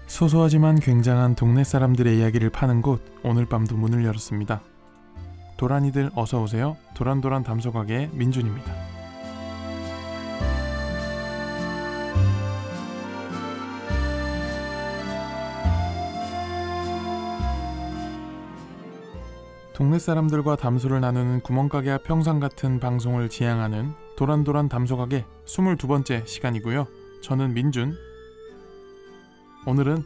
소소하지만 굉장한 동네 사람들의 이야기를 파는 곳, 오늘 밤도 문을 열었습니다. 도란이들 어서오세요. 도란도란 담소가게의 민준입니다. 동네 사람들과 담소를 나누는 구멍가게 앞 평상 같은 방송을 지향하는 도란도란 담소가게 22번째 시간이고요. 저는 민준. 오늘은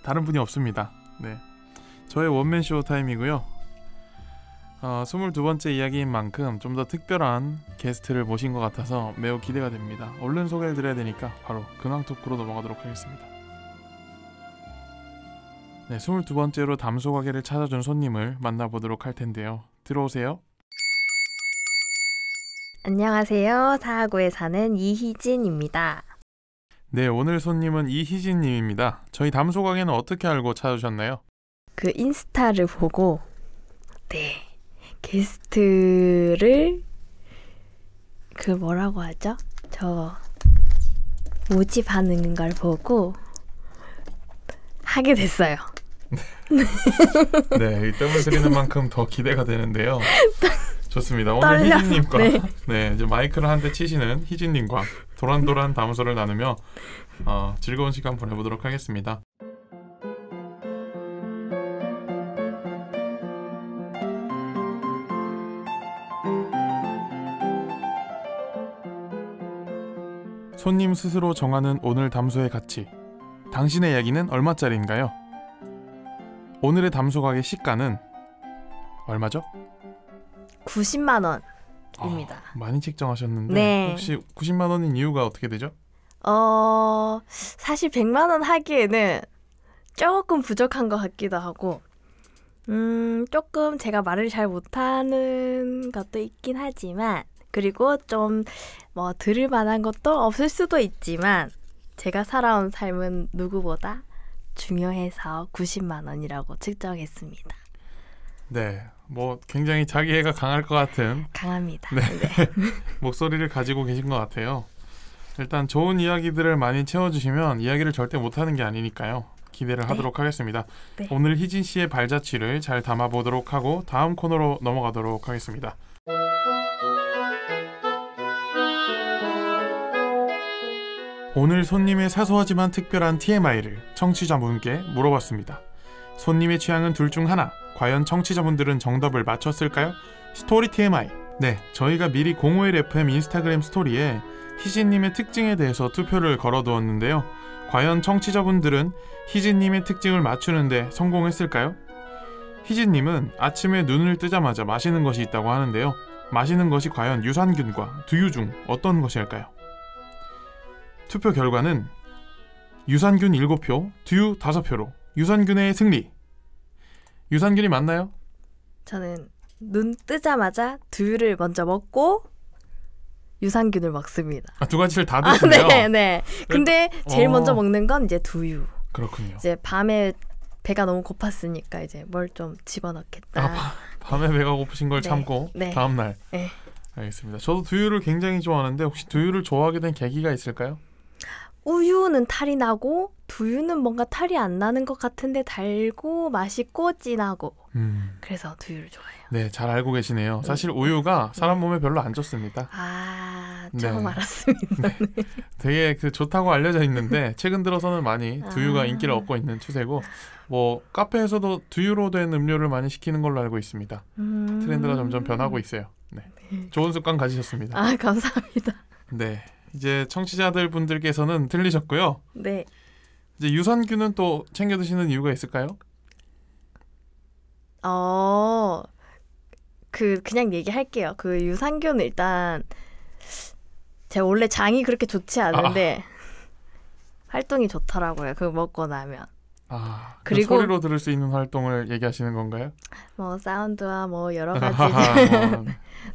다른 분이 없습니다. 네, 저의 원맨쇼 타임이고요. 22번째 이야기인 만큼 좀 더 특별한 게스트를 모신 것 같아서 매우 기대가 됩니다. 얼른 소개를 드려야 되니까 바로 근황 토크로 넘어가도록 하겠습니다. 네, 22번째로 담소가게를 찾아준 손님을 만나보도록 할 텐데요. 들어오세요. 안녕하세요. 사하구에 사는 이희진입니다. 네, 오늘 손님은 이희진님입니다. 저희 담소가게는 어떻게 알고 찾아주셨나요? 그 인스타를 보고 게스트를 그 뭐라고 하죠? 저 모집하는 걸 보고 하게 됐어요. 네, 이 뜸을 들이는 만큼 더 기대가 되는데요. 좋습니다. 오늘 희진님과 네, 이제 마이크를 한 대 치시는 희진님과 도란도란 담소를 나누며 즐거운 시간 보내보도록 하겠습니다. 손님 스스로 정하는 오늘 담소의 가치. 당신의 이야기는 얼마짜리인가요? 오늘의 담소가게 시가는 얼마죠? 90만 원입니다. 많이 책정하셨는데 네. 혹시 90만 원인 이유가 어떻게 되죠? 사실 100만 원 하기에는 조금 부족한 것 같기도 하고 조금 제가 말을 잘 못하는 것도 있긴 하지만 그리고 좀 뭐 들을 만한 것도 없을 수도 있지만 제가 살아온 삶은 누구보다 중요해서 90만 원이라고 측정했습니다. 네, 뭐 굉장히 자기애가 강할 것 같은 강합니다. 네. 목소리를 가지고 계신 것 같아요. 일단 좋은 이야기들을 많이 채워주시면 이야기를 절대 못하는 게 아니니까요. 기대를 하도록 하겠습니다. 네. 오늘 희진 씨의 발자취를 잘 담아보도록 하고 다음 코너로 넘어가도록 하겠습니다. 오늘 손님의 사소하지만 특별한 TMI를 청취자분께 물어봤습니다. 손님의 취향은 둘 중 하나. 과연 청취자분들은 정답을 맞췄을까요? 스토리 TMI. 네, 저희가 미리 05일-FM 인스타그램 스토리에 희진님의 특징에 대해서 투표를 걸어두었는데요. 과연 청취자분들은 희진님의 특징을 맞추는데 성공했을까요? 희진님은 아침에 눈을 뜨자마자 마시는 것이 있다고 하는데요. 마시는 것이 과연 유산균과 두유 중 어떤 것일까요? 투표 결과는 유산균 7표, 두유 5표로 유산균의 승리. 유산균이 맞나요? 저는 눈 뜨자마자 두유를 먼저 먹고 유산균을 먹습니다. 두 가지를 다 드시네요. 네. 근데 제일 먼저 먹는 건 이제 두유. 그렇군요. 이제 밤에 배가 너무 고팠으니까 이제 뭘 좀 집어넣겠다. 밤에 배가 고프신 걸 참고 다음 날. 네. 알겠습니다. 저도 두유를 굉장히 좋아하는데 혹시 두유를 좋아하게 된 계기가 있을까요? 우유는 탈이 나고 두유는 뭔가 탈이 안 나는 것 같은데 달고 맛있고 진하고 그래서 두유를 좋아해요. 네, 잘 알고 계시네요. 사실 우유가 사람 몸에 별로 안 좋습니다. 처음 알았습니다. 네. 되게 좋다고 알려져 있는데 최근 들어서는 많이 두유가 인기를 얻고 있는 추세고 뭐 카페에서도 두유로 된 음료를 많이 시키는 걸로 알고 있습니다. 트렌드가 점점 변하고 있어요. 네. 좋은 습관 가지셨습니다. 감사합니다. 네. 이제 청취자들 분들께서는 틀리셨고요. 네. 이제 유산균은 또 챙겨 드시는 이유가 있을까요? 그냥 얘기할게요. 그 유산균은 일단 제가 원래 장이 그렇게 좋지 않은데 활동이 좋더라고요. 그거 먹고 나면. 그리고 소리로 들을 수 있는 활동을 얘기하시는 건가요? 뭐 사운드와 뭐 여러 가지 뭐,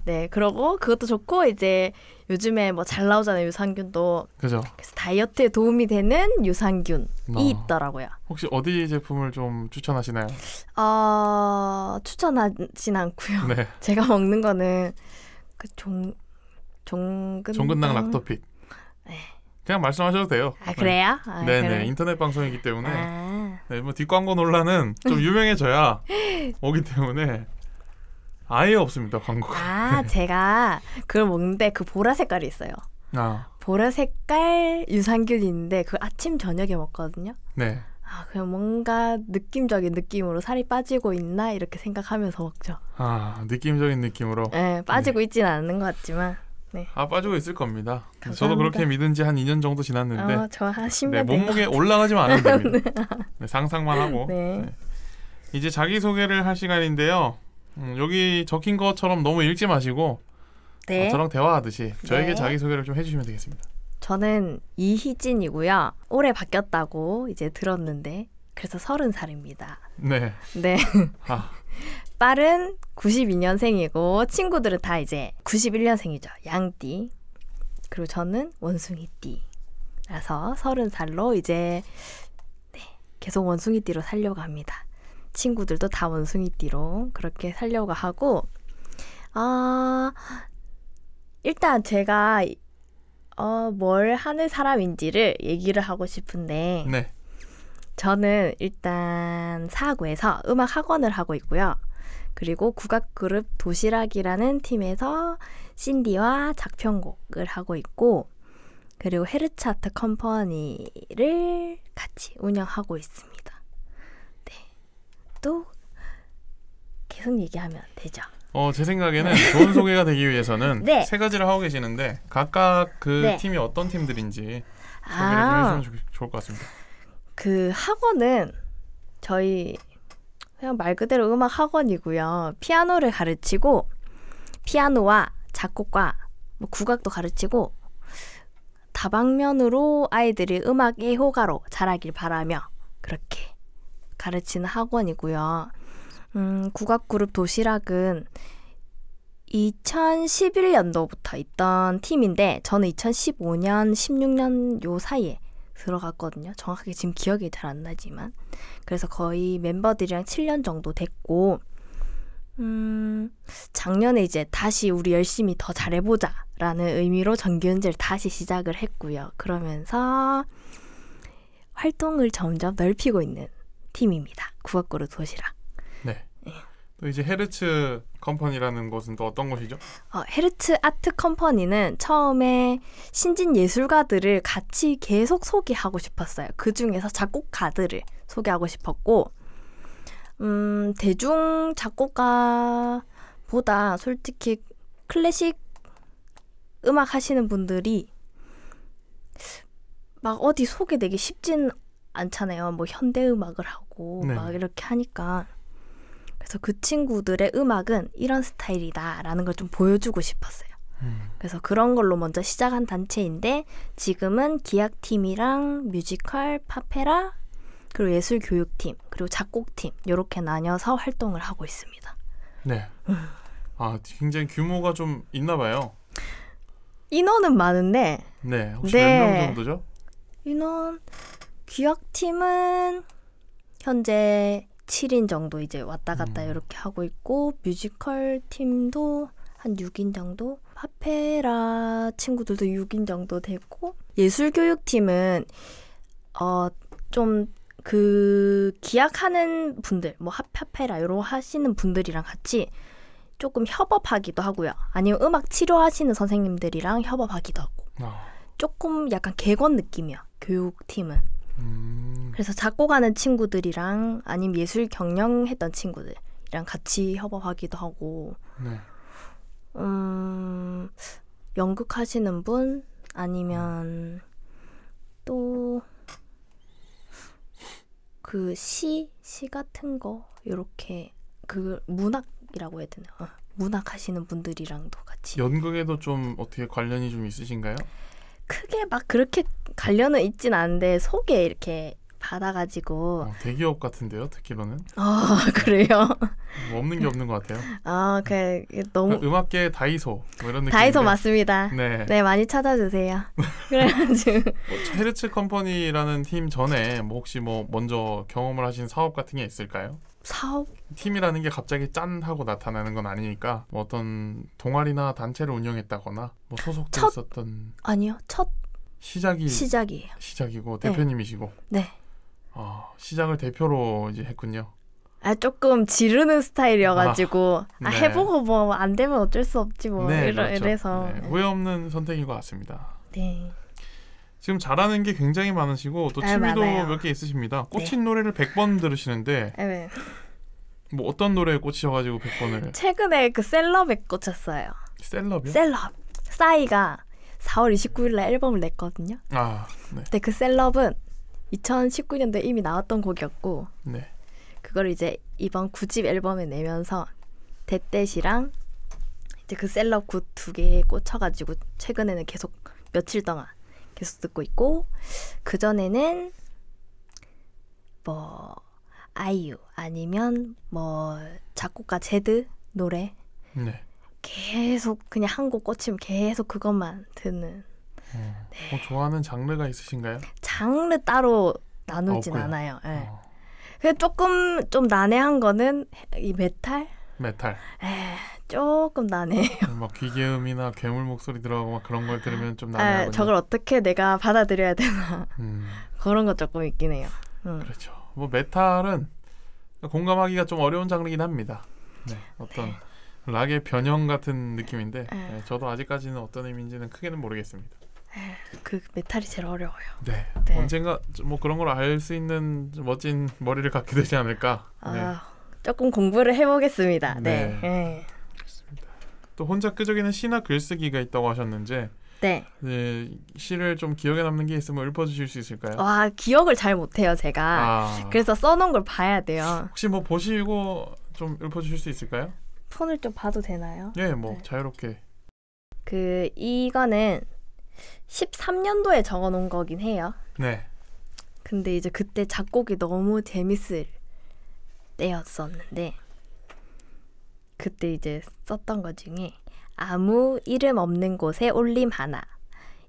네, 그러고 그것도 좋고 이제 요즘에 뭐 잘 나오잖아요, 유산균도. 그죠. 그래서 다이어트에 도움이 되는 유산균이 있더라고요. 혹시 어디 제품을 좀 추천하시나요? 추천하진 않고요. 네. 제가 먹는 거는 그 종근당 락토핏. 네. 그냥 말씀하셔도 돼요. 그래요? 네네. 그래. 인터넷 방송이기 때문에 네, 뭐 뒷광고 논란은 좀 유명해져야 오기 때문에 아예 없습니다, 광고가. 제가 그걸 먹는데 그 보라 색깔이 있어요. 보라 색깔 유산균이 있는데 그 아침 저녁에 먹거든요. 네. 그냥 뭔가 느낌적인 느낌으로 살이 빠지고 있나 이렇게 생각하면서 먹죠. 느낌적인 느낌으로. 네, 빠지고 있지는 않는 것 같지만. 네. 빠지고 있을 겁니다. 감사합니다. 저도 그렇게 믿은 지 한 2년 정도 지났는데 저 한 10년 네, 몸무게 올라가지만 않으면 됩니다. 네, 상상만 하고. 네. 네. 이제 자기소개를 할 시간인데요. 여기 적힌 것처럼 너무 읽지 마시고 네. 저랑 대화하듯이 저에게 네. 자기소개를 좀 해주시면 되겠습니다. 저는 이희진이고요. 올해 바뀌었다고 이제 들었는데 그래서 30살입니다. 네. 네. 딸은 92년생이고 친구들은 다 이제 91년생이죠. 양띠. 그리고 저는 원숭이띠라서 30살로 이제 계속 원숭이띠로 살려고 합니다. 친구들도 다 원숭이띠로 그렇게 살려고 하고 일단 제가 뭘 하는 사람인지를 얘기를 하고 싶은데 네. 저는 일단 사구에서 음악 학원을 하고 있고요. 그리고 국악그룹 도시락이라는 팀에서 신디와 작편곡을 하고 있고 그리고 헤르츠 아트 컴퍼니를 같이 운영하고 있습니다. 네. 또 계속 얘기하면 되죠. 제 생각에는 좋은 소개가 되기 위해서는 네. 세 가지를 하고 계시는데 각각 그 네. 팀이 어떤 팀들인지 소개를 좀 해주시면 좋을 것 같습니다. 그 학원은 저희 그냥 말 그대로 음악 학원이고요. 피아노를 가르치고 피아노와 작곡과 뭐 국악도 가르치고 다방면으로 아이들이 음악 애호가로 자라길 바라며 그렇게 가르치는 학원이고요. 국악그룹 도시락은 2011년도부터 있던 팀인데 저는 2015년, 16년 요 사이에 들어갔거든요. 정확하게 지금 기억이 잘 안 나지만 그래서 거의 멤버들이랑 7년 정도 됐고 작년에 이제 다시 우리 열심히 더 잘해보자 라는 의미로 정규연재를 다시 시작을 했고요. 그러면서 활동을 점점 넓히고 있는 팀입니다. 국악그룹 도시락. 네. 또 이제 헤르츠 컴퍼니라는 곳은 또 어떤 곳이죠? 헤르츠 아트 컴퍼니는 처음에 신진 예술가들을 같이 계속 소개하고 싶었어요. 그 중에서 작곡가들을 소개하고 싶었고 대중 작곡가보다 솔직히 클래식 음악 하시는 분들이 막 어디 소개되기 쉽진 않잖아요. 뭐 현대 음악을 하고 네. 막 이렇게 하니까 그래서 그 친구들의 음악은 이런 스타일이다라는 걸 좀 보여주고 싶었어요. 그래서 그런 걸로 먼저 시작한 단체인데 지금은 기악팀이랑 뮤지컬, 파페라, 그리고 예술교육팀, 그리고 작곡팀 이렇게 나뉘어서 활동을 하고 있습니다. 네. 굉장히 규모가 좀 있나 봐요. 인원은 많은데 네. 혹시 몇 명 정도죠? 인원 기악팀은 현재 7인 정도 이제 왔다 갔다 이렇게 하고 있고 뮤지컬 팀도 한 6인 정도, 파페라 친구들도 6인 정도 되고 예술교육팀은 좀 그 기악하는 분들 뭐 파페라 이런 하시는 분들이랑 같이 조금 협업하기도 하고요. 아니면 음악 치료하시는 선생님들이랑 협업하기도 하고 조금 약간 객원 느낌이야 교육팀은. 그래서 작곡하는 친구들이랑 아니면 예술 경영했던 친구들이랑 같이 협업하기도 하고 네. 연극 하시는 분 아니면 또 그 시 같은 거 이렇게 그 문학이라고 해야 되나? 문학 하시는 분들이랑도 같이. 연극에도 좀 어떻게 관련이 좀 있으신가요? 크게 막 그렇게 관련은 있진 않은데 속에 이렇게 받아가지고 대기업 같은데요, 듣기로는. 그래요? 뭐 없는 게 없는 것 같아요. 너무 음악계 다이소 뭐 이런 느낌. 다이소 맞습니다. 네. 네, 많이 찾아주세요. 그래가지고 헤르츠 컴퍼니라는 팀 전에 뭐 혹시 뭐 먼저 경험을 하신 사업 같은 게 있을까요? 사업? 팀이라는 게 갑자기 짠 하고 나타나는 건 아니니까 뭐 어떤 동아리나 단체를 운영했다거나 뭐 소속돼 있었던. 아니요, 첫 시작이에요. 시작이고 대표님이시고. 네. 시작을 대표로 이제 했군요. 조금 지르는 스타일이어가지고 네. 해보고 뭐 안 되면 어쩔 수 없지 뭐 네, 그렇죠. 이래서 네, 후회 없는 선택인 것 같습니다. 네. 지금 잘하는 게 굉장히 많으시고 또 취미도 몇 개 있으십니다. 꽂힌 노래를 100번 들으시는데 네. 뭐 어떤 노래에 꽂히셔가지고 100번을? 최근에 그 셀럽에 꽂혔어요. 셀럽이요? 셀럽. 싸이가 4월 29일날 앨범을 냈거든요. 네. 근데 그 셀럽은 2019년도에 이미 나왔던 곡이었고 네. 그걸 이제 이번 9집 앨범에 내면서 데댓이랑 이제 그 셀럽 굿 2개에 꽂혀가지고 최근에는 계속 며칠 동안 계속 듣고 있고 그 전에는 뭐 아이유 아니면 뭐 작곡가 제드 노래 계속 그냥 한 곡 꽂히면 계속 그것만 듣는. 뭐 좋아하는 장르가 있으신가요? 장르 따로 나누진 없고요. 않아요. 네. 근데 조금 좀 난해한 거는 이 메탈? 조금 난해해요. 막 기계음이나 괴물 목소리 들어가고 막 그런 걸 들으면 좀 난해하군요. 저걸 어떻게 내가 받아들여야 되나 그런 거 조금 있긴 해요. 그렇죠. 뭐 메탈은 공감하기가 좀 어려운 장르긴 합니다. 네, 어떤 락의 변형 같은 느낌인데 저도 아직까지는 어떤 의미인지는 크게는 모르겠습니다. 그 메탈이 제일 어려워요. 네. 언젠가 뭐 그런 걸 알 수 있는 멋진 머리를 갖게 되지 않을까. 조금 공부를 해보겠습니다. 네. 그렇습니다. 또 혼자 끄적이는 시나 글쓰기가 있다고 하셨는데 시를 좀 기억에 남는 게 있으면 읊어주실 수 있을까요? 기억을 잘 못해요 제가. 그래서 써놓은 걸 봐야 돼요. 혹시 뭐 보시고 좀 읊어주실 수 있을까요? 폰을 좀 봐도 되나요? 뭐 자유롭게. 이거는 13년도에 적어놓은 거긴 해요. 네. 근데 이제 그때 작곡이 너무 재밌을 때였었는데 그때 이제 썼던 것 중에 아무 이름 없는 곳에 올림 하나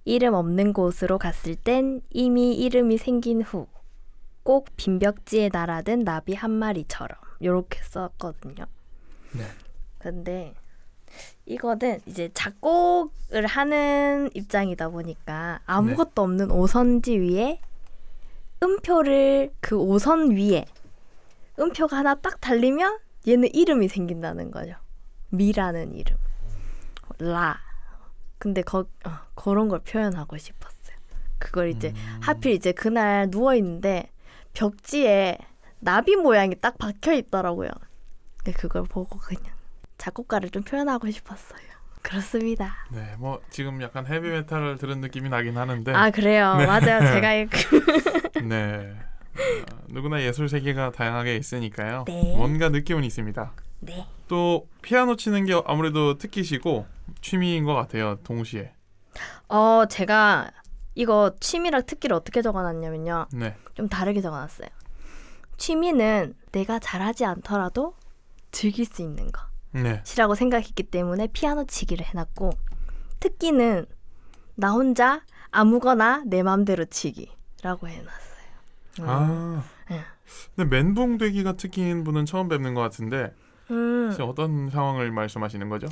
이름 없는 곳으로 갔을 땐 이미 이름이 생긴 후 꼭 빈벽지에 날아든 나비 한 마리처럼 요렇게 썼거든요. 근데 이거는 이제 작곡을 하는 입장이다 보니까 아무것도 없는 오선지 위에 음표를 그 오선 위에 음표가 하나 딱 달리면 얘는 이름이 생긴다는 거죠. 미라는 이름. 라. 근데 그런 걸 표현하고 싶었어요. 그걸 이제 하필 이제 그날 누워있는데 벽지에 나비 모양이 딱 박혀 있더라고요. 그걸 보고 그냥 작곡가를 좀 표현하고 싶었어요. 그렇습니다. 네, 뭐 지금 약간 헤비메탈을 들은 느낌이 나긴 하는데. 그래요. 네. 맞아요. 제가 네. 누구나 예술 세계가 다양하게 있으니까요. 네. 뭔가 느낌은 있습니다. 네. 또 피아노 치는 게 아무래도 특기시고 취미인 것 같아요. 동시에. 제가 이거 취미랑 특기를 어떻게 적어놨냐면요. 좀 다르게 적어놨어요. 취미는 내가 잘하지 않더라도 즐길 수 있는 거. 시라고 생각했기 때문에 피아노 치기를 해놨고 특기는 나 혼자 아무거나 내 맘대로 치기라고 해놨어요. 근데 멘붕되기가 특기인 분은 처음 뵙는 것 같은데 혹시 어떤 상황을 말씀하시는 거죠?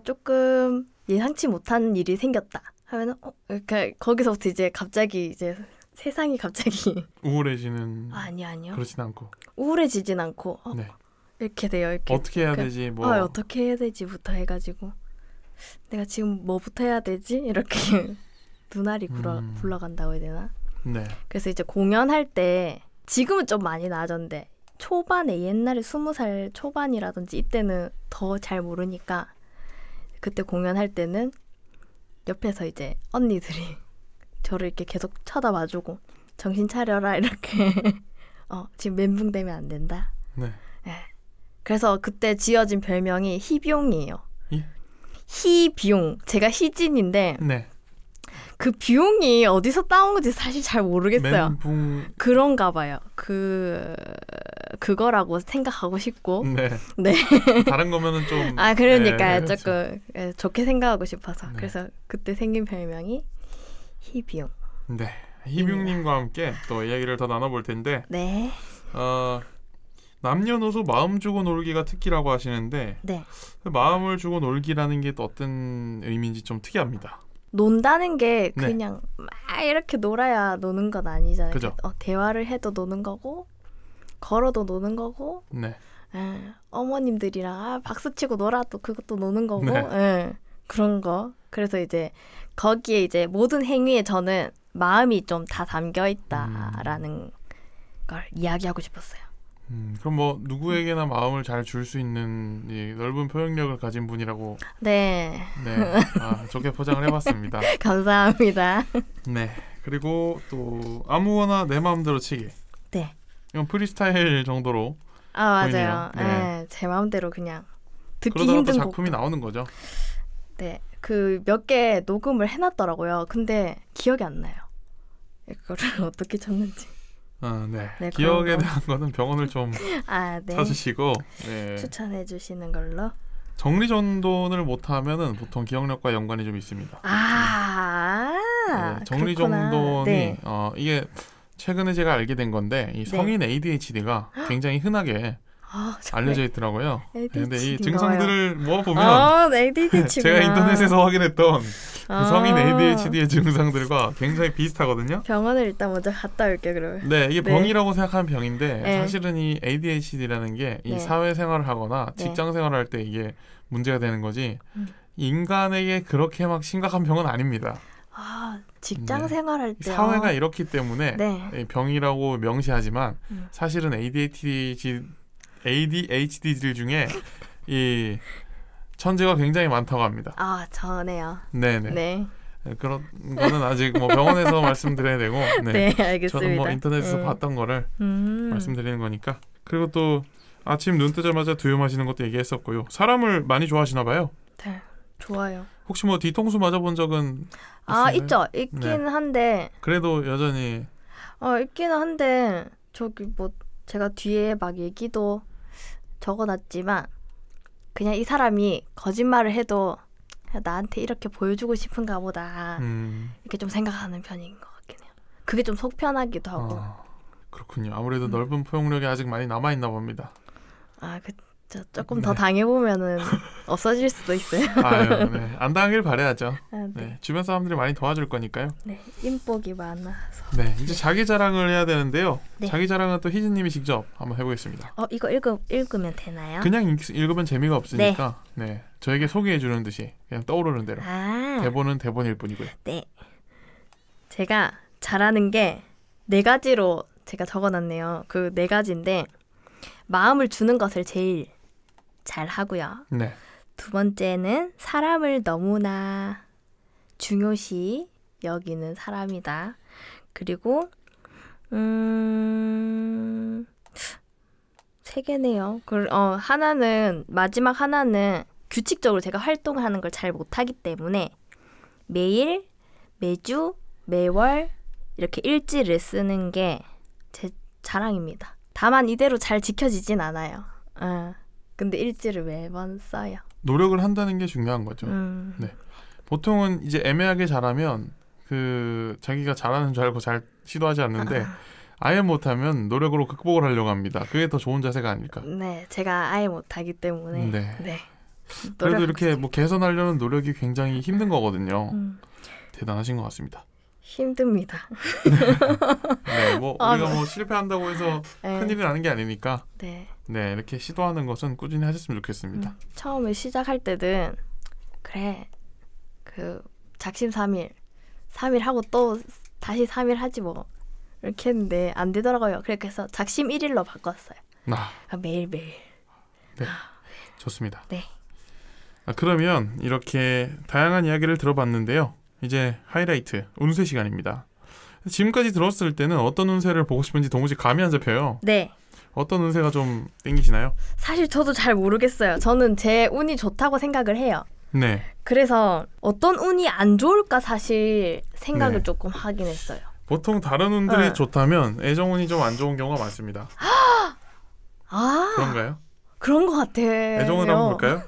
조금 예상치 못한 일이 생겼다 하면은 이렇게 거기서부터 이제 갑자기 이제 세상이 갑자기 우울해지는. 아니요. 그렇진 않고. 우울해지진 않고. 이렇게 돼요. 이렇게. 어떻게 해야 되지? 뭐. 어떻게 해야 되지부터 해가지고 내가 지금 뭐부터 해야 되지? 이렇게 눈알이 굴러간다고 해야 되나? 그래서 이제 공연할 때 지금은 좀 많이 나아졌는데 초반에 옛날에 20살 초반이라든지 이때는 더 잘 모르니까 그때 공연할 때는 옆에서 이제 언니들이 저를 이렇게 계속 쳐다봐주고 정신 차려라 이렇게 지금 멘붕되면 안 된다. 그래서 그때 지어진 별명이 희비용이에요. 희비용. 제가 희진인데 그 비용이 어디서 따온 건지 사실 잘 모르겠어요. 멘붕. 그런가 봐요. 그거라고 생각하고 싶고. 네. 네. 다른 거면은 좀. 그러니까요. 그렇죠. 조금 좋게 생각하고 싶어서. 네. 그래서 그때 생긴 별명이 희비용. 네. 희빙님과 함께 또 이야기를 더 나눠볼 텐데 네. 남녀노소 마음 주고 놀기가 특기라고 하시는데 네. 그 마음을 주고 놀기라는 게 또 어떤 의미인지 좀 특이합니다. 논다는 게 네. 그냥 막 이렇게 놀아야 노는 건 아니잖아요. 그죠. 대화를 해도 노는 거고 걸어도 노는 거고 네. 어머님들이랑 박수 치고 놀아도 그것도 노는 거고 네. 그런 거. 그래서 이제 거기에 이제 모든 행위에 저는 마음이 좀 다 담겨 있다라는 걸 이야기하고 싶었어요. 그럼 뭐 누구에게나 마음을 잘 줄 수 있는 이 넓은 표현력을 가진 분이라고 네. 네. 좋게 포장을 해봤습니다. 감사합니다. 네. 그리고 또 아무거나 내 마음대로 치기. 네. 이건 프리스타일 정도로 맞아요. 보이네요. 네. 제 마음대로 그냥 듣기 그러다가 또 힘든 작품이 곡. 나오는 거죠. 네. 그 몇 개 녹음을 해놨더라고요. 근데 기억이 안 나요. 이거를 어떻게 쳤는지. 네. 네, 기억에 그런 거. 대한 거는 병원을 좀 네. 찾으시고 네. 추천해 주시는 걸로. 정리정돈을 못하면은 보통 기억력과 연관이 좀 있습니다. 그렇구나. 정리정돈이 네. 이게 최근에 제가 알게 된 건데 이 성인 ADHD가 굉장히 흔하게 알려져 있더라고요. 근데 이 증상들을 모아보면 ADHD구나. 제가 인터넷에서 확인했던 그 성인 ADHD의 증상들과 굉장히 비슷하거든요. 병원을 일단 먼저 갔다 올게 그러면. 네, 이게 네. 병이라고 생각하는 병인데 네. 사실은 이 ADHD라는 게 이 네. 사회생활을 하거나 네. 직장생활을 할 때 이게 문제가 되는 거지 인간에게 그렇게 막 심각한 병은 아닙니다. 직장 생활할 때 사회가 이렇기 때문에 네. 이 병이라고 명시하지만 사실은 ADHD들 중에 이 천재가 굉장히 많다고 합니다. 저네요. 네네. 네. 그런 거는 아직 뭐 병원에서 말씀드려야 되고, 네, 알겠습니다. 저는 뭐 인터넷에서 봤던 거를 말씀드리는 거니까. 그리고 또 아침 눈 뜨자마자 두유 마시는 것도 얘기했었고요. 사람을 많이 좋아하시나 봐요. 네, 좋아요. 혹시 뭐 뒤통수 맞아본 적은 있으신가요? 있죠. 있긴 한데. 그래도 여전히 있기는 한데 저기 뭐 제가 뒤에 막 얘기도 적어놨지만 그냥 이 사람이 거짓말을 해도 나한테 이렇게 보여주고 싶은가 보다 이렇게 좀 생각하는 편인 것 같긴 해요. 그게 좀 속편하기도 하고. 그렇군요. 아무래도 넓은 포용력이 아직 많이 남아있나 봅니다. 조금 더 당해보면은 없어질 수도 있어요. 네. 안 당하길 바라야죠. 네. 네. 주변 사람들이 많이 도와줄 거니까요. 네, 인복이 많아서. 네, 이제 자기 자랑을 해야 되는데요. 네. 자기 자랑은 또 희진님이 직접 한번 해보겠습니다. 이거 읽으면 되나요? 그냥 읽으면 재미가 없으니까 네, 저에게 소개해 주는 듯이 그냥 떠오르는 대로. 대본은 대본일 뿐이고요. 네. 제가 잘하는 게 4가지로 제가 적어놨네요. 그 4가지인데 마음을 주는 것을 제일 잘 하고요. 네. 2번째는 사람을 너무나 중요시 여기는 사람이다. 그리고 3개네요. 마지막 하나는 규칙적으로 제가 활동을 하는 걸 잘 못하기 때문에 매일, 매주, 매월 이렇게 일지를 쓰는 게 제 자랑입니다. 다만 이대로 잘 지켜지진 않아요. 근데 일지를 매번 써요. 노력을 한다는 게 중요한 거죠. 네. 보통은 이제 애매하게 잘하면 그 자기가 잘하는 줄 알고 잘 시도하지 않는데 아예 못하면 노력으로 극복을 하려고 합니다. 그게 더 좋은 자세가 아닐까. 네, 제가 아예 못하기 때문에. 네. 그래도 이렇게 뭐 개선하려는 노력이 굉장히 힘든 거거든요. 대단하신 것 같습니다. 힘듭니다. 네, 뭐 우리가 뭐 실패한다고 해서 큰일이 나는 게 아니니까. 네, 이렇게 시도하는 것은 꾸준히 하셨으면 좋겠습니다. 처음에 시작할 때는 그래 그 작심삼일 3일 하고 또 다시 3일 하지 뭐 이렇게 했는데 안 되더라고요. 그래서 작심 1일로 바꿨어요. 매일매일. 네, 좋습니다. 네. 그러면 이렇게 다양한 이야기를 들어봤는데요. 이제 하이라이트, 운세 시간입니다. 지금까지 들었을 때는 어떤 운세를 보고 싶은지 도무지 감이 안 잡혀요. 네. 어떤 운세가 좀 땡기시나요? 사실 저도 잘 모르겠어요. 저는 제 운이 좋다고 생각을 해요. 네. 그래서 어떤 운이 안 좋을까 사실 생각을 네. 조금 하긴 했어요. 보통 다른 운들이 네. 좋다면 애정운이 좀 안 좋은 경우가 많습니다. 아, 그런가요? 그런 것 같아요. 애정운 한번 볼까요?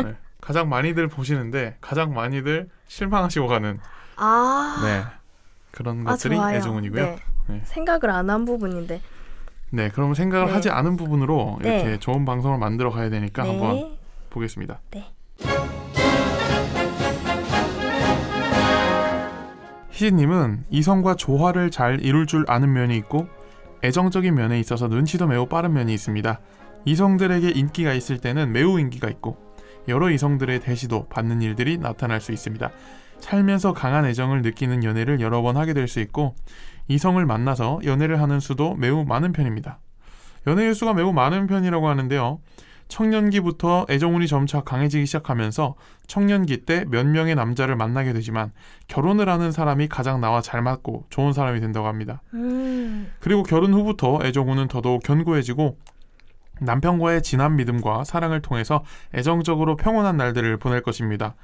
네. 가장 많이들 보시는데 가장 많이들 실망하시고 가는 네. 그런 것들이 좋아요. 애정운이고요. 네. 네. 생각을 안 한 부분인데. 네, 그럼 생각을 네. 하지 않은 부분으로 네. 이렇게 좋은 방송을 만들어 가야 되니까 네. 한번 보겠습니다. 네. 희진님은 이성과 조화를 잘 이룰 줄 아는 면이 있고 애정적인 면에 있어서 눈치도 매우 빠른 면이 있습니다. 이성들에게 인기가 있을 때는 매우 인기가 있고 여러 이성들의 대시도 받는 일들이 나타날 수 있습니다. 살면서 강한 애정을 느끼는 연애를 여러 번 하게 될 수 있고 이성을 만나서 연애를 하는 수도 매우 많은 편입니다. 연애의 수가 매우 많은 편이라고 하는데요. 청년기부터 애정운이 점차 강해지기 시작하면서 청년기 때 몇 명의 남자를 만나게 되지만 결혼을 하는 사람이 가장 나와 잘 맞고 좋은 사람이 된다고 합니다. 그리고 결혼 후부터 애정운은 더더욱 견고해지고 남편과의 진한 믿음과 사랑을 통해서 애정적으로 평온한 날들을 보낼 것입니다.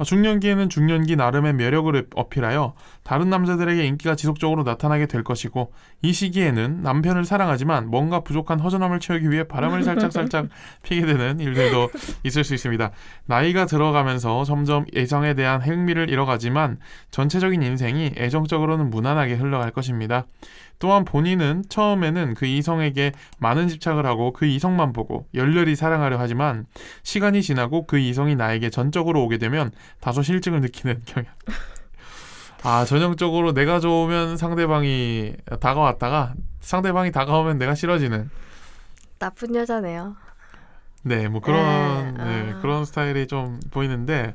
중년기에는 중년기 나름의 매력을 어필하여 다른 남자들에게 인기가 지속적으로 나타나게 될 것이고 이 시기에는 남편을 사랑하지만 뭔가 부족한 허전함을 채우기 위해 바람을 살짝 피게 되는 일들도 있을 수 있습니다. 나이가 들어가면서 점점 애정에 대한 흥미를 잃어가지만 전체적인 인생이 애정적으로는 무난하게 흘러갈 것입니다. 또한 본인은 처음에는 그 이성에게 많은 집착을 하고 그 이성만 보고 열렬히 사랑하려 하지만 시간이 지나고 그 이성이 나에게 전적으로 오게 되면 다소 실증을 느끼는 경향. 전형적으로 내가 좋으면 상대방이 다가왔다가 상대방이 다가오면 내가 싫어지는. 나쁜 여자네요. 네, 뭐 그런 스타일이 좀 보이는데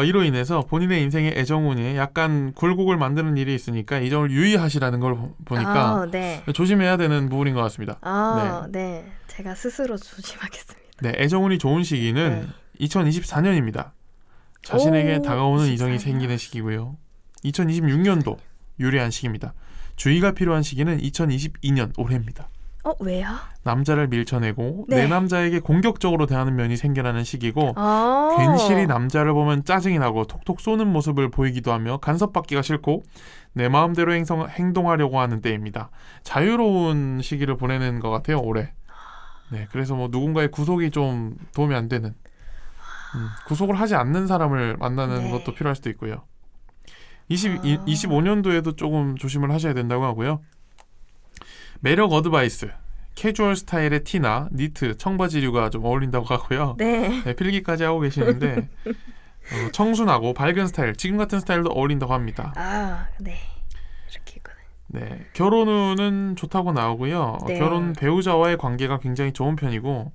이로 인해서 본인의 인생의 애정운이 약간 굴곡을 만드는 일이 있으니까 이 점을 유의하시라는 걸 보니까 네. 조심해야 되는 부분인 것 같습니다. 네. 제가 스스로 조심하겠습니다. 네, 애정운이 좋은 시기는 2024년입니다. 자신에게 다가오는 24년. 이성이 생기는 시기고요. 2026년도 유리한 시기입니다. 주의가 필요한 시기는 2022년 올해입니다. 왜요? 남자를 밀쳐내고 네. 내 남자에게 공격적으로 대하는 면이 생겨나는 시기고 괜시리 남자를 보면 짜증이 나고 톡톡 쏘는 모습을 보이기도 하며 간섭받기가 싫고 내 마음대로 행동하려고 하는 때입니다. 자유로운 시기를 보내는 것 같아요, 올해. 네, 그래서 뭐 누군가의 구속이 좀 도움이 안 되는 구속을 하지 않는 사람을 만나는 것도 필요할 수도 있고요. 25년도에도 조금 조심을 하셔야 된다고 하고요. 매력 어드바이스, 캐주얼 스타일의 티나 니트, 청바지류가 좀 어울린다고 하고요. 네. 필기까지 하고 계시는데 청순하고 밝은 스타일, 지금 같은 스타일도 어울린다고 합니다. 네. 이렇게구나. 네, 결혼운은 좋다고 나오고요. 네. 결혼 배우자와의 관계가 굉장히 좋은 편이고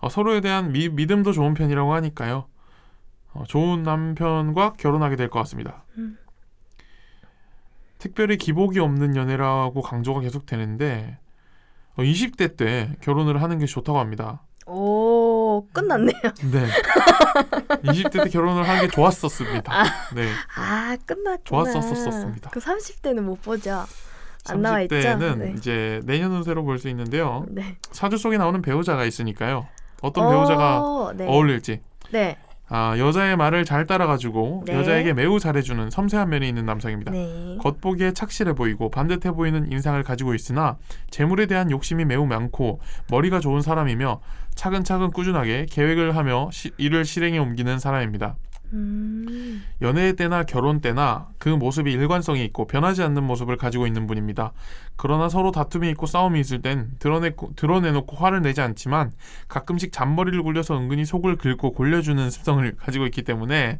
서로에 대한 믿음도 좋은 편이라고 하니까요. 좋은 남편과 결혼하게 될 것 같습니다. 특별히 기복이 없는 연애라고 강조가 계속 되는데 20대 때 결혼을 하는 게 좋다고 합니다. 끝났네요. 네. 20대 때 결혼을 하는 게 좋았었습니다. 네. 끝났구나. 좋았었습니다. 그 30대는 못 보죠. 안 나와 있죠? 30대는 이제 내년 운세로 볼 수 있는데요. 네. 사주 속에 나오는 배우자가 있으니까요. 어떤 배우자가 네. 어울릴지. 네. 여자의 말을 잘 따라가지고 네. 여자에게 매우 잘해주는 섬세한 면이 있는 남성입니다. 네. 겉보기에 착실해 보이고 반듯해 보이는 인상을 가지고 있으나 재물에 대한 욕심이 매우 많고 머리가 좋은 사람이며 차근차근 꾸준하게 계획을 하며 일을 실행에 옮기는 사람입니다. 연애 때나 결혼 때나 그 모습이 일관성이 있고 변하지 않는 모습을 가지고 있는 분입니다. 그러나 서로 다툼이 있고 싸움이 있을 땐 드러내놓고 화를 내지 않지만 가끔씩 잔머리를 굴려서 은근히 속을 긁고 골려주는 습성을 가지고 있기 때문에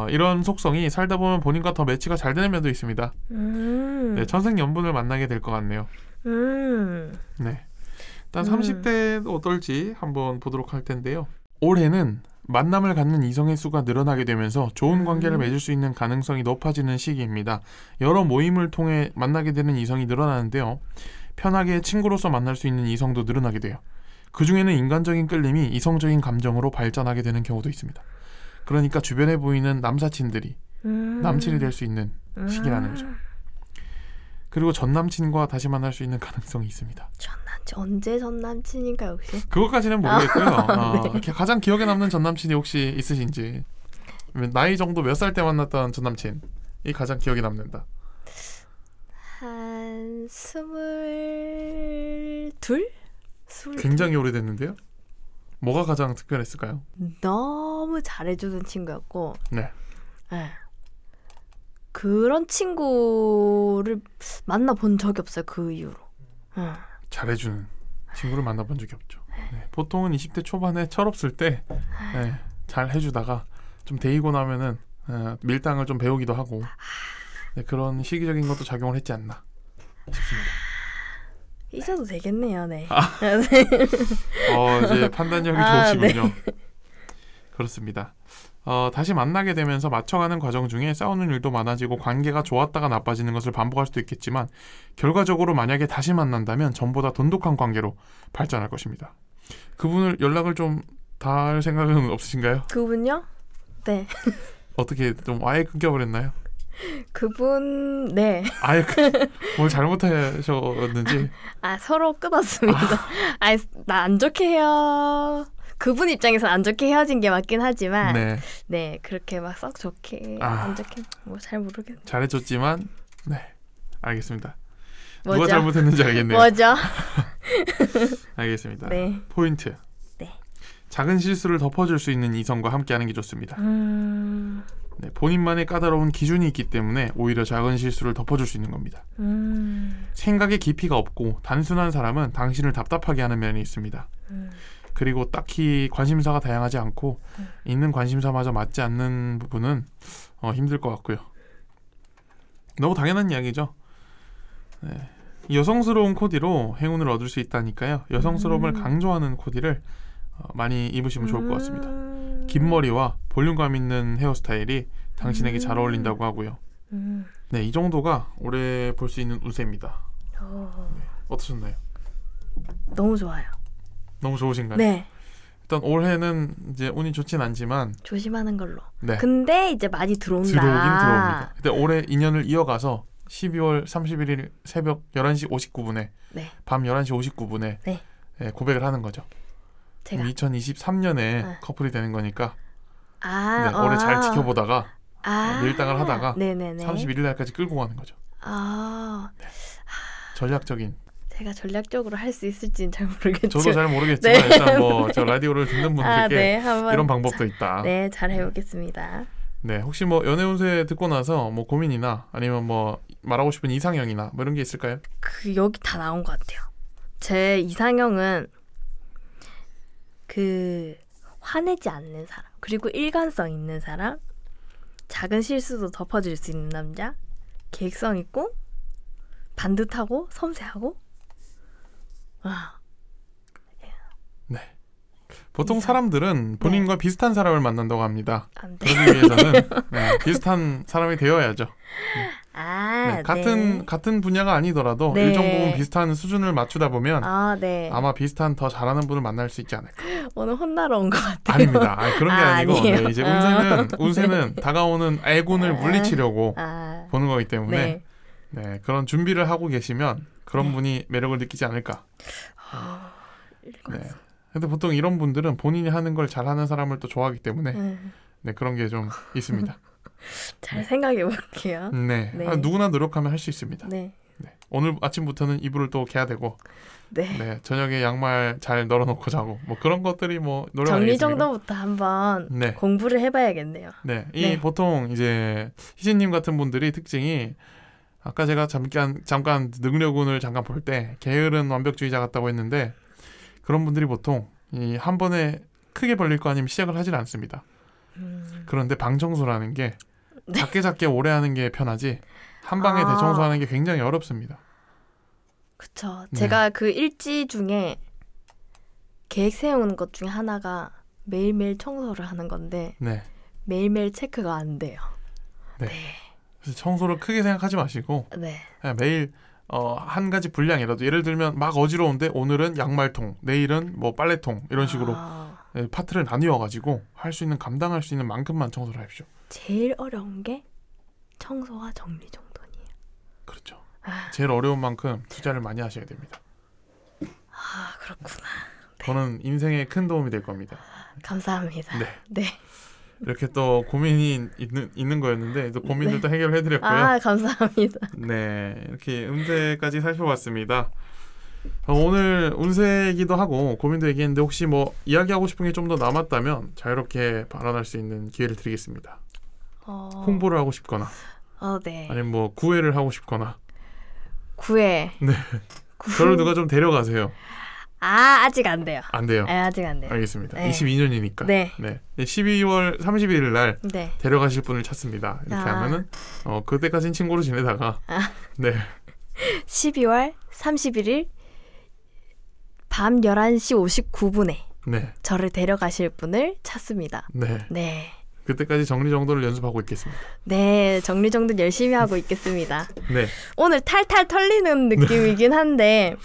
이런 속성이 살다 보면 본인과 더 매치가 잘 되는 면도 있습니다. 네, 천생연분을 만나게 될 것 같네요. 네, 일단 30대는 어떨지 한번 보도록 할 텐데요. 올해는 만남을 갖는 이성의 수가 늘어나게 되면서 좋은 관계를 맺을 수 있는 가능성이 높아지는 시기입니다. 여러 모임을 통해 만나게 되는 이성이 늘어나는데요. 편하게 친구로서 만날 수 있는 이성도 늘어나게 돼요. 그 중에는 인간적인 끌림이 이성적인 감정으로 발전하게 되는 경우도 있습니다. 그러니까 주변에 보이는 남사친들이 남친이 될 수 있는 시기라는 거죠. 그리고 전 남친과 다시 만날 수 있는 가능성이 있습니다. 전 남친 언제 전 남친인가 혹시? 그것까지는 모르겠고요. 네. 가장 기억에 남는 전 남친이 혹시 있으신지, 나이 정도 몇 살 때 만났던 전 남친이 가장 기억에 남는다. 한 22? 굉장히 오래됐는데요. 뭐가 가장 특별했을까요? 너무 잘해주는 친구였고, 네. 네. 그런 친구를 만나본 적이 없어요. 그 이후로. 잘해주는 친구를 만나본 적이 없죠. 네. 보통은 20대 초반에 철없을 때 잘 해주다가 좀 데이고 나면은 밀당을 좀 배우기도 하고, 네, 그런 시기적인 것도 작용을 했지 않나 싶습니다. 잊어도 되겠네요. 네. 이제 판단력이 좋으시군요. 네. 그렇습니다. 다시 만나게 되면서 맞춰가는 과정 중에 싸우는 일도 많아지고 관계가 좋았다가 나빠지는 것을 반복할 수도 있겠지만, 결과적으로 만약에 다시 만난다면 전보다 돈독한 관계로 발전할 것입니다. 그분을 연락을 좀 닿을 생각은 없으신가요? 그분요? 네. 어떻게 좀 아예 끊겨버렸나요? 그분 네. 아예 뭘 잘못하셨는지. 서로 끊었습니다. 나 안 좋게 그분 입장에서 안 좋게 헤어진 게 맞긴 하지만, 네 그렇게 막 썩 좋게 안 좋게 뭐 잘 모르겠네요. 잘해줬지만, 네 알겠습니다. 뭐죠? 누가 잘못했는지 알겠네요. 뭐죠? 알겠습니다. 네. 포인트. 네. 작은 실수를 덮어줄 수 있는 이성과 함께하는 게 좋습니다. 네, 본인만의 까다로운 기준이 있기 때문에 오히려 작은 실수를 덮어줄 수 있는 겁니다. 생각의 깊이가 없고 단순한 사람은 당신을 답답하게 하는 면이 있습니다. 그리고 딱히 관심사가 다양하지 않고 있는 관심사마저 맞지 않는 부분은 힘들 것 같고요. 너무 당연한 이야기죠. 네. 여성스러운 코디로 행운을 얻을 수 있다니까요. 여성스러움을 강조하는 코디를 많이 입으시면 좋을 것 같습니다. 긴 머리와 볼륨감 있는 헤어스타일이 당신에게 잘 어울린다고 하고요. 네, 이 정도가 올해 볼 수 있는 운세입니다. 네, 어떠셨나요? 너무 좋아요. 너무 좋으신가요? 네. 일단 올해는 이제 운이 좋진 않지만 조심하는 걸로. 네. 근데 이제 많이 들어오긴 들어옵니다. 근데 올해 인연을 이어가서 12월 31일 새벽 11시 59분에 네. 밤 11시 59분에 네. 고백을 하는 거죠. 제가 2023년에 커플이 되는 거니까 올해 잘 지켜보다가 밀당을 하다가 31일 날까지 끌고 가는 거죠. 네. 전략적인. 제가 전략적으로 할 수 있을지는 잘 모르겠지만, 저도 잘 모르겠지만 일단 뭐 저 라디오를 듣는 분들께 이런 방법도 있다. 네, 잘 해보겠습니다. 네, 혹시 뭐 연애 운세 듣고 나서 뭐 고민이나 아니면 뭐 말하고 싶은 이상형이나 뭐 이런 게 있을까요? 여기 다 나온 것 같아요. 제 이상형은 화내지 않는 사람, 그리고 일관성 있는 사람, 작은 실수도 덮어줄 수 있는 남자, 계획성 있고 반듯하고 섬세하고. 네. 보통 사람들은 본인과 비슷한 사람을 만난다고 합니다. 안 돼. 그러기 위해서는 비슷한 사람이 되어야죠. 네. 같은 분야가 아니더라도 일정 부분 비슷한 수준을 맞추다 보면 아마 비슷한 더 잘하는 분을 만날 수 있지 않을까. 오늘 혼나러 온 것 같아요. 아닙니다. 그런 게 아니고 이제 운세는 다가오는 애군을 물리치려고 보는 거기 때문에 그런 준비를 하고 계시면 그런 분이 매력을 느끼지 않을까. 네. 근데 보통 이런 분들은 본인이 하는 걸 잘하는 사람을 또 좋아하기 때문에 그런 게 좀 있습니다. 잘 생각해 볼게요. 네. 누구나 노력하면 할 수 있습니다. 네. 오늘 아침부터는 이불을 또 개야 되고, 저녁에 양말 잘 널어놓고 자고, 뭐 그런 것들이 뭐 노력 아니겠습니까? 정리정돈부터 한번 공부를 해봐야겠네요. 보통 이제 희진님 같은 분들이 특징이, 아까 제가 잠깐 능력운을 잠깐 볼 때 게으른 완벽주의자 같다고 했는데, 그런 분들이 보통 한 번에 크게 벌릴 거 아니면 시작을 하질 않습니다. 그런데 방청소라는 게 작게 오래 하는 게 편하지 한 방에 대청소하는 게 굉장히 어렵습니다. 그쵸. 제가 그 일지 중에 계획 세우는 것 중에 하나가 매일매일 청소를 하는 건데 매일매일 체크가 안 돼요. 그래서 청소를 크게 생각하지 마시고 그냥 매일 한 가지 분량이라도, 예를 들면 막 어지러운데 오늘은 양말통, 내일은 뭐 빨래통, 이런 식으로 파트를 나뉘어가지고 감당할 수 있는 만큼만 청소를 하십시오. 제일 어려운 게 청소와 정리정돈이에요. 그렇죠. 제일 어려운 만큼 투자를 많이 하셔야 됩니다. 아, 그렇구나. 저는 인생에 큰 도움이 될 겁니다. 감사합니다. 네. 네. 이렇게 또 고민이 있는 거였는데 또 고민을 또 해결해드렸고요. 아, 감사합니다. 네, 이렇게 운세까지 살펴봤습니다. 오늘 운세이기도 하고 고민도 얘기했는데 혹시 뭐 이야기하고 싶은 게 좀 더 남았다면 자유롭게 발언할 수 있는 기회를 드리겠습니다. 홍보를 하고 싶거나 네. 아니면 뭐 구애를 하고 싶거나. 구애. 네. 저를 누가 좀 데려가세요. 아직 안 돼요. 안 돼요. 네, 아직 안 돼요. 알겠습니다. 네. 22년이니까. 네. 12월 31일 날 네. 데려가실 분을 찾습니다. 이렇게 하면은 그때까지는 친구로 지내다가 네. 12월 31일 밤 11시 59분에 네. 저를 데려가실 분을 찾습니다. 네. 네. 그때까지 정리정돈을 연습하고 있겠습니다. 네, 정리정돈 열심히 하고 있겠습니다. 네. 오늘 탈탈 털리는 느낌이긴 한데.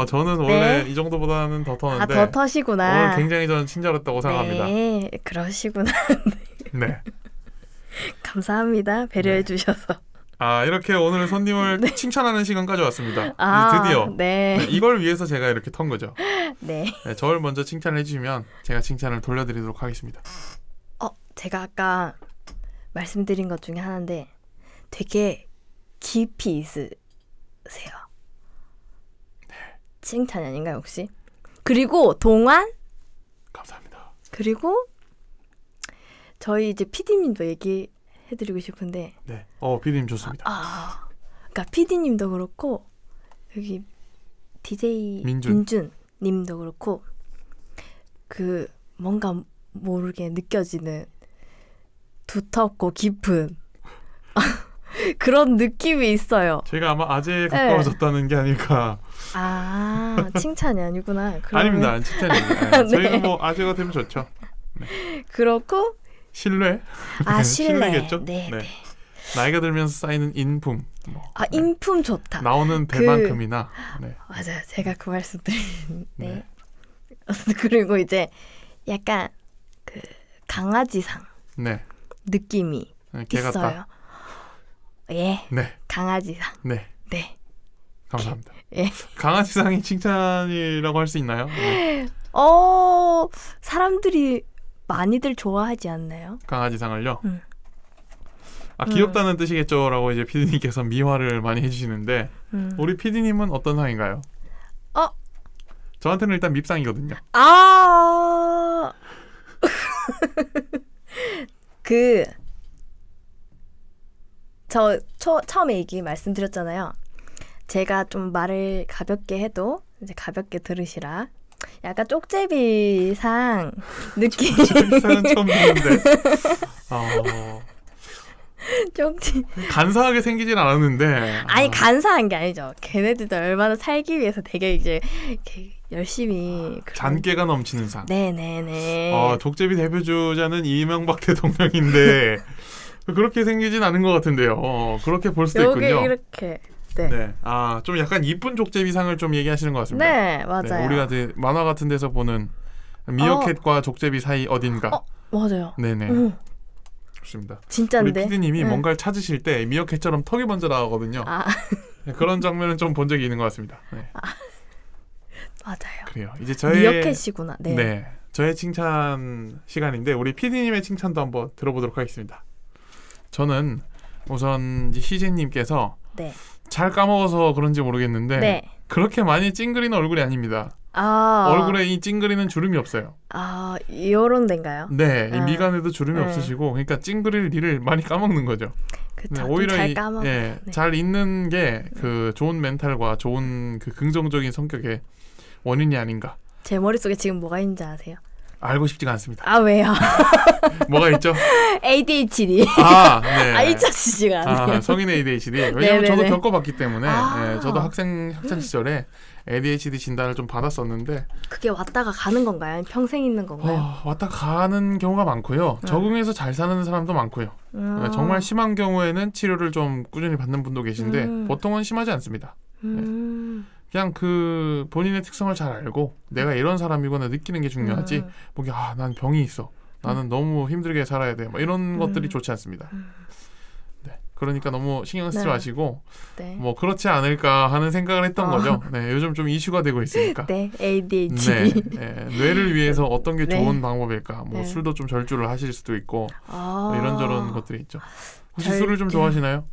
저는 원래 이 정도보다는 더 터는데. 더 터시구나. 오늘 굉장히 저는 친절했다고 생각합니다. 네, 그러시구나. 네. 감사합니다. 배려해 주셔서. 이렇게 오늘 손님을 칭찬하는 시간까지 왔습니다. 드디어. 네. 이걸 위해서 제가 이렇게 턴 거죠. 네. 저를 먼저 칭찬을 해주시면 제가 칭찬을 돌려드리도록 하겠습니다. 제가 아까 말씀드린 것 중에 하나인데 되게 깊이 있으세요. 네. 칭찬이 아닌가요, 혹시? 그리고 동안 감사합니다. 그리고 저희 이제 PD님도 얘기해드리고 싶은데. 네. PD님 좋습니다. 그러니까 PD님도 그렇고 여기 DJ 민준님도 그렇고 그 뭔가 모르게 느껴지는 두텁고 깊은 그런 느낌이 있어요. 제가 아마 아재에 가까워졌다는 게 아닐까. 칭찬이 아니구나. 아닙니다. 칭찬입니다. 네. 저희가 뭐 아재가 되면 좋죠. 네. 그렇고 신뢰? 신뢰겠죠? 네. 나이가 들면서 쌓이는 인품. 인품 좋다. 나오는 배만큼이나. 네. 맞아요. 제가 그 말씀 드리는데. 네. 그리고 이제 약간 그 강아지상. 네. 느낌이 개 있어요. 같다. 예. 네. 강아지상. 네. 네. 감사합니다. 예. 강아지상이 칭찬이라고 할 수 있나요? 네. 사람들이 많이들 좋아하지 않나요? 강아지상을요? 귀엽다는 뜻이겠죠라고 이제 PD님께서 미화를 많이 해주시는데 우리 PD님은 어떤 상인가요? 저한테는 일단 밉상이거든요. 처음에 말씀드렸잖아요. 제가 좀 말을 가볍게 해도 이제 가볍게 들으시라. 약간 쪽제비상 느낌. 쪽제비상은 처음 듣는데. 간사하게 생기진 않았는데. 간사한 게 아니죠. 걔네들도 얼마나 살기 위해서 되게 이제 열심히. 잔깨가 넘치는 상. 네네네. 족제비 대표 주자는 이명박 대통령인데 그렇게 생기진 않은 것 같은데요. 그렇게 볼 수도 있군요. 여기 이렇게. 네. 좀 약간 이쁜 족제비상을 좀 얘기하시는 것 같습니다. 네, 맞아요. 네, 우리가 만화 같은 데서 보는 미어캣과 족제비 사이 어딘가. 맞아요. 네네. 좋습니다. 진짜인데. 우리 PD님이 뭔가를 찾으실 때 미어캣처럼 턱이 먼저 나가거든요. 네, 그런 장면은 좀 본 적이 있는 것 같습니다. 네. 맞아요. 그래요. 이제 저의 미어캣이구나. 네. 저의 칭찬 시간인데 우리 PD님의 칭찬도 한번 들어보도록 하겠습니다. 저는 우선 희재님께서 잘 까먹어서 그런지 모르겠는데 그렇게 많이 찡그리는 얼굴이 아닙니다. 얼굴에 이 찡그리는 주름이 없어요. 이런 데인가요? 네, 이 미간에도 주름이 없으시고 그러니까 찡그릴 일을 많이 까먹는 거죠. 그쵸, 오히려 잘 까먹어요. 잘 있는 게 그 좋은 멘탈과 좋은 그 긍정적인 성격의 원인이 아닌가. 제 머릿속에 지금 뭐가 있는지 아세요? 알고 싶지가 않습니다. 왜요? 뭐가 있죠? ADHD. 네. 잊혀지지가 않아요. 성인 ADHD. 왜냐면 저도 겪어봤기 때문에 저도 학창 시절에 ADHD 진단을 좀 받았었는데 그게 왔다가 가는 건가요? 아니면 평생 있는 건가요? 왔다 가는 경우가 많고요. 적응해서 잘 사는 사람도 많고요. 정말 심한 경우에는 치료를 좀 꾸준히 받는 분도 계신데 보통은 심하지 않습니다. 그냥 그 본인의 특성을 잘 알고 내가 이런 사람이거나 느끼는 게 중요하지 난 병이 있어. 나는 너무 힘들게 살아야 돼. 이런 것들이 좋지 않습니다. 네. 그러니까 너무 신경 쓰지 네. 마시고 네. 뭐 그렇지 않을까 하는 생각을 했던 거죠. 네, 요즘 좀 이슈가 되고 있으니까. 네, ADHD. 네, 뇌를 위해서 어떤 게 네. 좋은 방법일까? 뭐 네. 술도 좀 절주를 하실 수도 있고 뭐 이런저런 것들이 있죠. 혹시 절주. 술을 좀 좋아하시나요?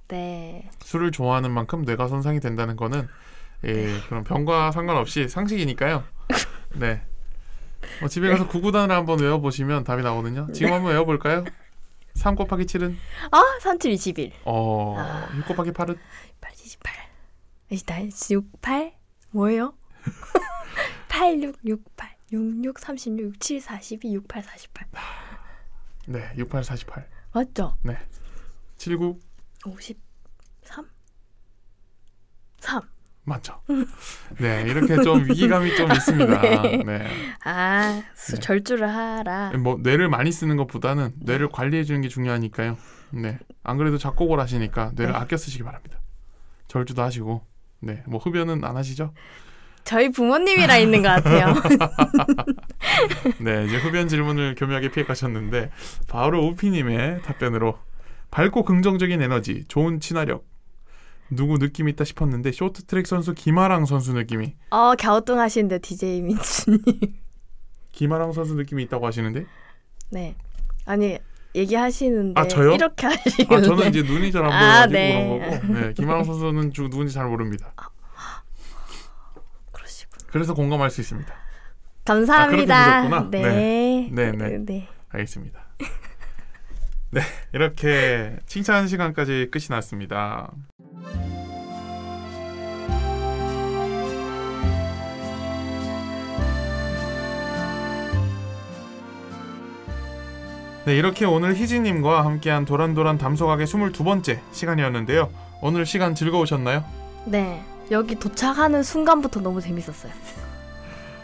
네. 술을 좋아하는 만큼 뇌가 손상이 된다는 거는 그런 병과 상관없이 상식이니까요. 네. 집에 가서 구구단을 한번 외워보시면 답이 나오거든요. 지금 한번 외워볼까요? 3 곱하기 7은? 3, 7, 21. 6 곱하기 8은? 8, 28. 6, 8? 뭐예요? 8, 6, 6, 8. 6, 6, 36, 6, 7, 42, 6, 8, 48. 네, 6, 8, 48. 맞죠? 네. 7, 9? 53? 3. 맞죠. 네, 이렇게 좀 위기감이 좀 있습니다. 네. 네. 네. 절주를 하라. 뭐 뇌를 많이 쓰는 것보다는 뇌를 관리해 주는 게 중요하니까요. 네. 안 그래도 작곡을 하시니까 뇌를 네. 아껴 쓰시기 바랍니다. 절주도 하시고. 네. 뭐 흡연은 안 하시죠? 저희 부모님이랑 있는 것 같아요. 네, 이제 흡연 질문을 교묘하게 피해가셨는데 바로 우피님의 답변으로 밝고 긍정적인 에너지, 좋은 친화력. 누구 느낌 있다 싶었는데 쇼트트랙 선수 김아랑 선수 느낌이. 갸우뚱하시는데 DJ 민수님. 김아랑 선수 느낌이 있다고 하시는데? 네. 아니 얘기하시는데 저요? 이렇게 하시길래. 저는 이제 눈이 잘 안 보여가지고 네. 그런 거고. 네, 김아랑 선수는 누군지 잘 모릅니다. 그러시군. 그래서 공감할 수 있습니다. 감사합니다. 그렇게 보셨구나. 네. 네. 알겠습니다. 네, 이렇게 칭찬 시간까지 끝이 났습니다. 네, 이렇게 오늘 희진님과 함께한 도란도란 담소각의 22번째 시간이었는데요. 오늘 시간 즐거우셨나요? 네. 여기 도착하는 순간부터 너무 재밌었어요.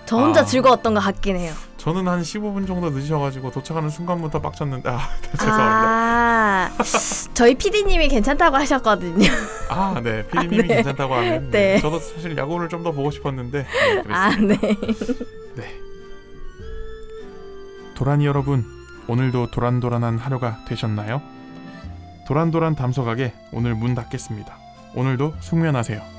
저 혼자 즐거웠던 것 같긴 해요. 저는 한 15분 정도 늦으셔가지고 도착하는 순간부터 빡쳤는데 죄송합니다. 저희 PD님이 괜찮다고 하셨거든요. 네. 피디님이 네. 괜찮다고 하면 네. 저도 사실 야구를 좀 더 보고 싶었는데 네. 네. 도란이 여러분, 오늘도 도란도란한 하루가 되셨나요? 도란도란 담소각에 오늘 문 닫겠습니다. 오늘도 숙면하세요.